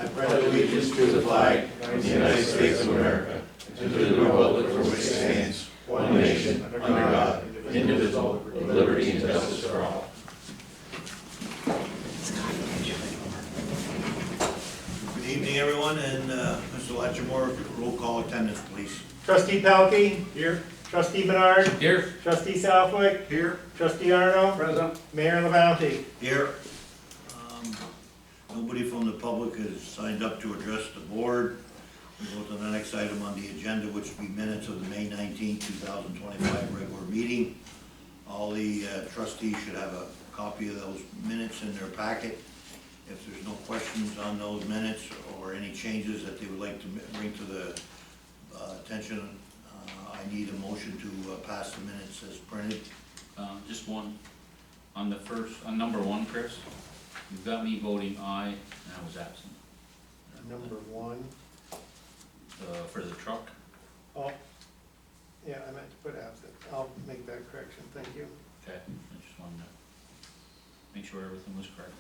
I pledge allegiance to the flag of the United States of America and to the republic for which it stands, one nation, under God, indivisible, with liberty and justice for all. Good evening, everyone, and Mr. Latchmore, roll call attendance, please. Trustee Pelkey? Here. Trustee Bernard? Here. Trustee Southwick? Here. Trustee Arno? Present. Mayor LaBounty? Here. Nobody from the public has signed up to address the board. We go to the next item on the agenda, which will be minutes of the May 19, 2025 regular meeting. All the trustees should have a copy of those minutes in their packet. If there's no questions on those minutes or any changes that they would like to bring to the attention, I need a motion to pass the minutes as printed. Just one, on the first, on number one, Chris, you've got me voting aye, and I was absent. Number one. For the truck, Oh, yeah, I meant to put absent. I'll make that correction, thank you. okay, I just wanted to make sure everything was correct.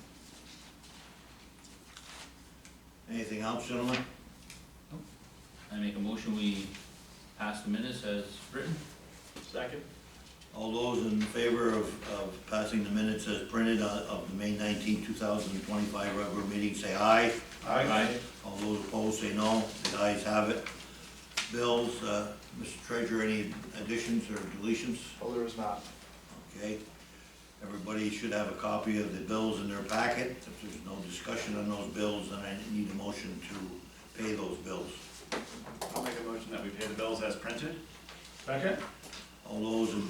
Anything else, gentlemen? I make a motion, we pass the minutes as written. Second. All those in favor of passing the minutes as printed of the May 19, 2025 regular meeting, say aye. Aye. All those opposed, say no. The ayes have it. Bills, Mr. Treasurer, any additions or deletions? Oh, there is not. Okay. Everybody should have a copy of the bills in their packet. If there's no discussion on those bills, then I need a motion to pay those bills. I'll make a motion that we pay the bills as printed. Second? All those in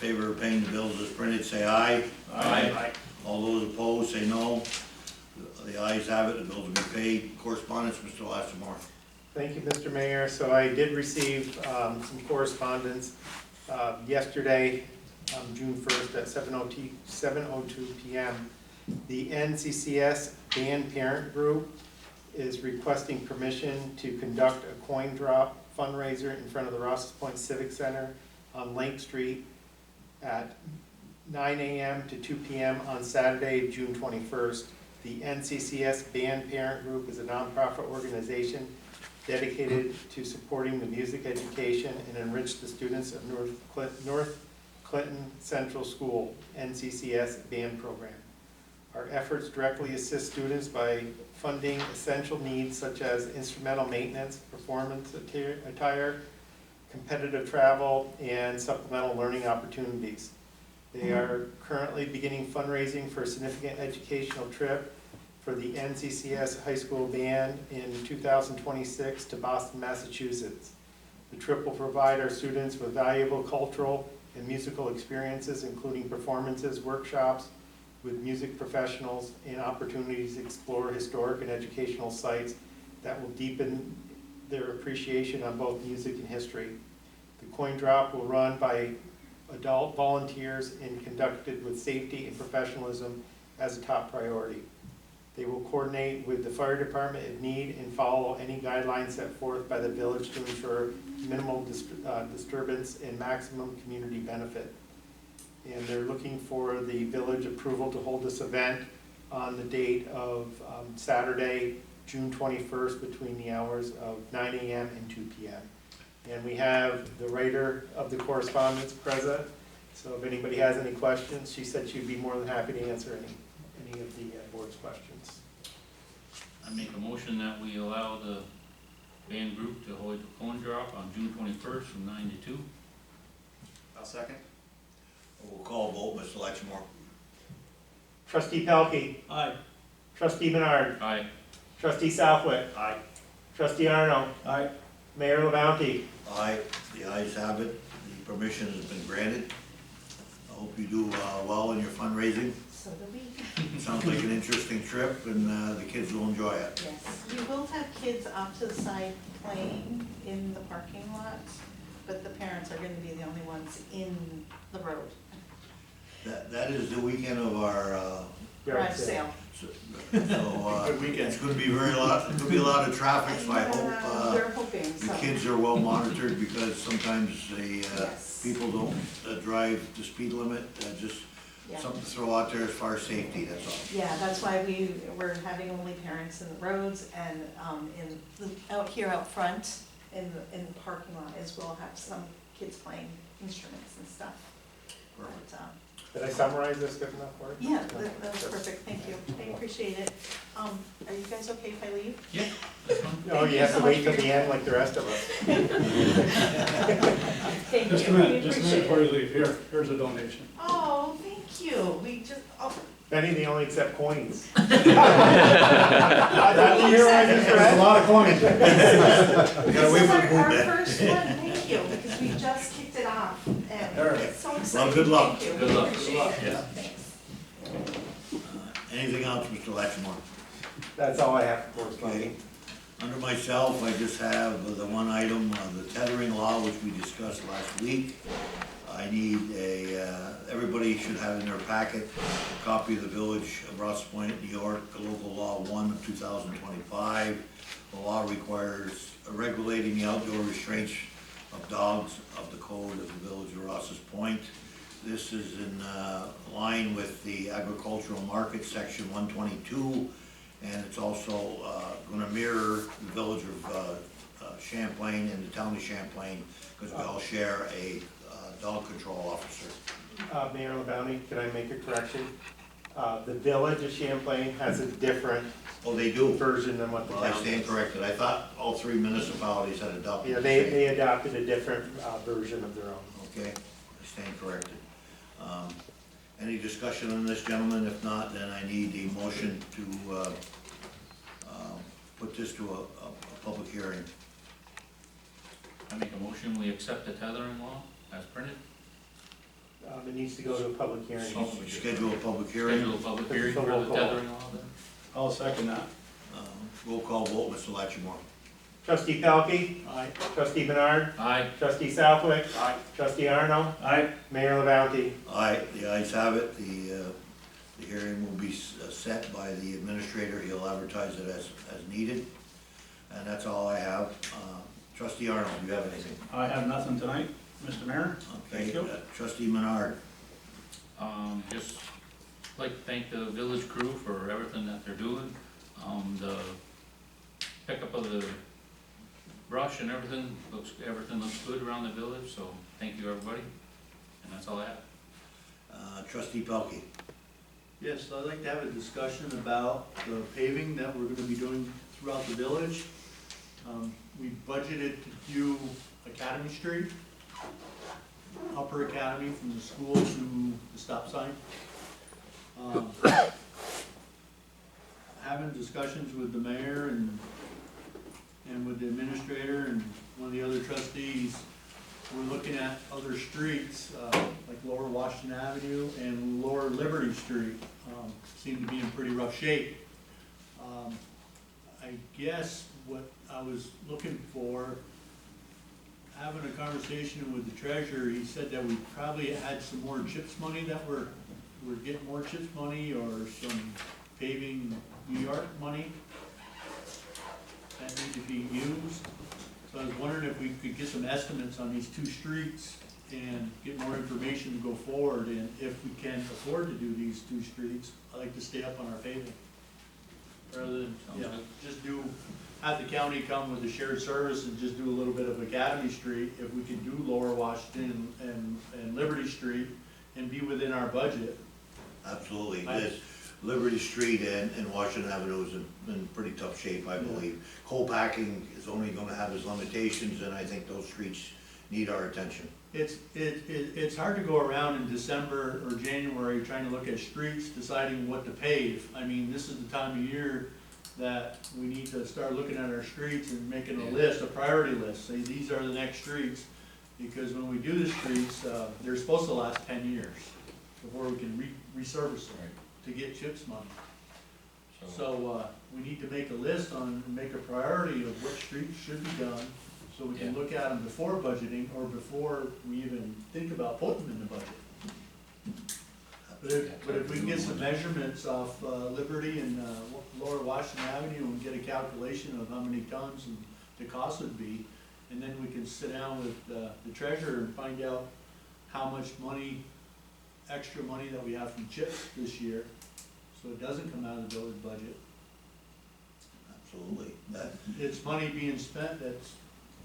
favor of paying the bills as printed, say aye. Aye. All those opposed, say no. The ayes have it, the bills will be paid. Correspondence, Mr. Lattimore. Thank you, Mr. Mayor. So I did receive some correspondence yesterday, June 1st at 7:02 p.m. The NCCS band parent group is requesting permission to conduct a coin drop fundraiser in front of the Rouses Point Civic Center on Lake Street at 9 a.m. to 2 p.m. on Saturday, June 21st. The NCCS Band Parent Group is a nonprofit organization dedicated to supporting the music education and enrich the students of North Clinton Central School NCCS Band Program. Our efforts directly assist students by funding essential needs such as instrumental maintenance, performance attire, competitive travel, and supplemental learning opportunities. They are currently beginning fundraising for a significant educational trip for the NCCS High School Band in 2026 to Boston, Massachusetts. The trip will provide our students with valuable cultural and musical experiences, including performances, workshops with music professionals, and opportunities to explore historic and educational sites that will deepen their appreciation on both music and history. The coin drop will run by adult volunteers and conducted with safety and professionalism as a top priority. They will coordinate with the fire department if need and follow any guidelines set forth by the village to ensure minimal disturbance and maximum community benefit. And they're looking for the village approval to hold this event on the date of Saturday, June 21st, between the hours of 9 a.m. and 2 p.m. And we have the writer of the correspondence present, so if anybody has any questions, she said she'd be more than happy to answer any of the board's questions. I make a motion that we allow the band group to hold the coin drop on June 21st from 9 to 2. I'll second. We'll call vote, Mr. Lattimore. Trustee Pelkey. Aye. Trustee Menard. Aye. Trustee Southwick. Aye. Trustee Arno. Aye. Mayor LaBounty. Aye, the ayes have it. The permission has been granted. I hope you do well in your fundraising. So do we. Sounds like an interesting trip, and the kids will enjoy it. Yes, we will have kids off to the side playing in the parking lot, but the parents are gonna be the only ones in the road. That is the weekend of our, Garage sale. so Good weekend. it's gonna be a lot of traffic, so I hope We're hoping the so. kids are well monitored, because sometimes they, Yes. people don't drive the speed limit. Just Yeah. Something to throw out there as far as safety, that's all. Yeah, that's why we're having only parents in the roads and, out here out front in the parking lot is we'll have some kids playing instruments and stuff. Perfect. But, Did I summarize this good enough for you? yeah, that was perfect, thank you, I appreciate it. Are you guys okay if I leave? Yeah, that's fine. No, you have to wait till the end like the rest of us. Thank Just a you, we minute appreciate before you it. leave. Here's a donation. Oh, thank you, we just, Benny, they only accept coins. Did you hear what I just There's a read? lot of coins. We gotta wait for the This is our move first one, thank you, because we just kicked it off, and it's so exciting. Well, good luck. Thank you. Good luck. Appreciate Good luck. it. Yeah. Thanks. Anything else, Mr. Latchmore? That's all I have for corresponding. Under myself, I just have the one item, the tethering law, which we discussed last week. I need everybody should have in their packet a copy of the Village of Ross Point, New York, Local Law 1 of 2025. The law requires regulating the outdoor restraints of dogs of the code of the Village of Ross's Point. This is in line with the agricultural market, section 122, and it's also gonna mirror the Village of Champlain and the town of Champlain, because we all share a dog control officer. Mayor LaBounty, can I make a correction? The Village of Champlain has a different Oh, they do? version than what the Well, I town stand does. corrected. I thought all three municipalities had adopted Yeah, the they same. adopted a different version of their own. Okay, I stand corrected. Any discussion on this, gentlemen? If not, then I need a motion to put this to a public hearing. I make a motion, we accept the tethering law as printed. It needs to go to a public hearing. Schedule a public hearing. Schedule a public hearing for the Roll call. tethering law then. I'll second that. Roll call vote, Mr. Latchmore. Trustee Pelkey? Aye. Trustee Menard? Aye. Trustee Southwick? Aye. Trustee Arno? Aye. Mayor LaBounty? Aye, the ayes have it. The hearing will be set by the administrator. He'll advertise it as needed. And that's all I have. Trustee Arnold, do you have anything? I have nothing tonight, Mr. Mayor. Okay, Thank you. Trustee Menard. Just like to thank the village crew for everything that they're doing. The pickup of the brush and everything looks good around the village, so thank you, everybody. And that's all I have. Trustee Pelkey. Yes, I'd like to have a discussion about the paving that we're gonna be doing throughout the village. We budgeted to do Academy Street, Upper Academy from the school to the stop sign. Having discussions with the mayor and with the administrator and one of the other trustees, we're looking at other streets, like Lower Washington Avenue and Lower Liberty Street, seem to be in pretty rough shape. I guess what I was looking for, having a conversation with the treasurer, he said that we probably had some more CHIPS money that we're getting more CHIPS money or some paving New York money that need to be used. So I was wondering if we could get some estimates on these two streets and get more information to go forward, and if we can afford to do these two streets, I'd like to stay up on our paving. Rather than, just have the county come with a shared service and just do a little bit of Academy Street, if we can do Lower Washington and Liberty Street and be within our budget. Absolutely. This Liberty Street and Washington Avenue is in pretty tough shape, I believe. Coal packing is only gonna have its limitations, and I think those streets need our attention. It's hard to go around in December or January trying to look at streets, deciding what to pave. I mean, this is the time of year that we need to start looking at our streets and making a list, a priority list, say these are the next streets. Because when we do the streets, they're supposed to last 10 years before we can resurface them to get CHIPS money. So we need to make a list make a priority of what streets should be done, so we can look at them before budgeting or before we even think about putting them in the budget. But if we can get some measurements off Liberty and Lower Washington Avenue and get a calculation of how many tons and the cost would be, and then we can sit down with the treasurer and find out how much money extra money that we have from CHIPS this year, so it doesn't come out of the village budget. Absolutely. It's money being spent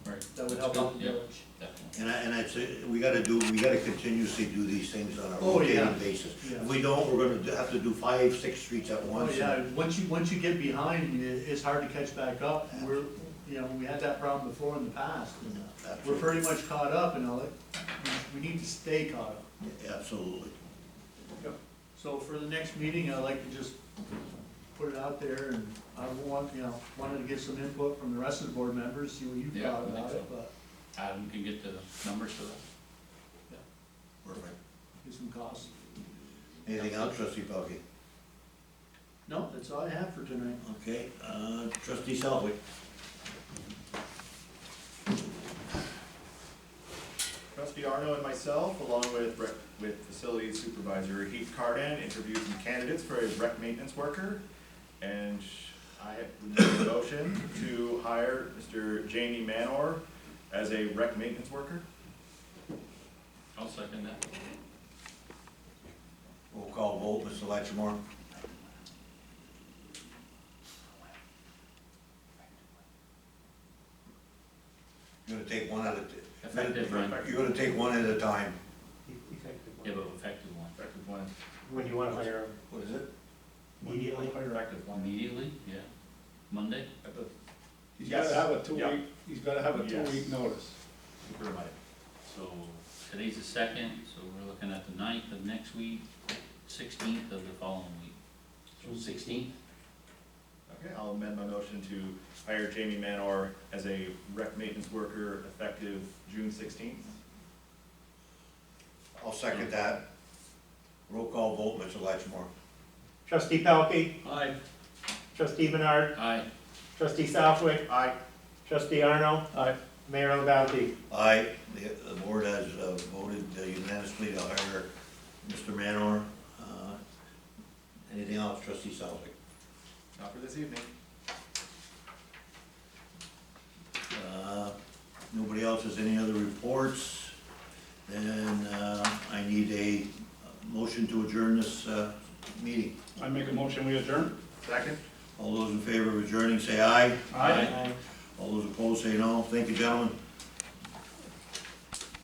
Right. that would That's help good, out the yeah, village. definitely. And I'd say, we gotta continuously do these things on a Oh, yeah. rotating basis. Yeah. If we don't, we're gonna have to do 5, 6 streets at Oh, once. yeah, once you get behind, it's hard to catch back up. We had that problem before in the past. And we're Absolutely. pretty much caught up, and we need to stay caught up. Absolutely. So for the next meeting, I'd like to just put it out there, and I wanted to get some input from the rest of the board members, see what you Yeah, thought I think about so. it, but Adam can get the numbers for that. Perfect. get some costs. Anything else, trustee Pelkey? No, that's all I have for tonight. Okay, trustee Southwick. Trustee Arno and myself, along with Facilities Supervisor Heath Carden, interviewed some candidates for a rec maintenance worker. And I would make a motion to hire Mr. Jamie Manor as a rec maintenance worker. I'll second that. Roll call vote, Mr. Latchmore. You're gonna take one at a, Effective one. you're gonna take one at a time. Effective Yeah, one. but effective one. Effective one. When you wanna hire them What is it? immediately? Effective one. Immediately, yeah. Monday? He's gotta have a Yeah. two-week, he's gotta have a Yes. two-week notice. Super Mike. So today's the 2nd, so we're looking at the 9th of next week, 16th of the following week. So 16th? Okay, I'll amend my motion to hire Jamie Manor as a rec maintenance worker effective June 16th. I'll second that. Roll call vote, Mr. Latchmore. Trustee Pelkey, Aye. trustee Menard, Aye. trustee Southwick, Aye. trustee Arno, Aye. Mayor LaBounty. Aye, the board has voted unanimously to hire Mr. Manor. Anything else, trustee Southwick? Not for this evening. Nobody else has any other reports? Then I need a motion to adjourn this meeting. I make a motion, we adjourn? Second? All those in favor of adjourning, say aye. Aye. All those opposed, say no. Thank you, gentlemen.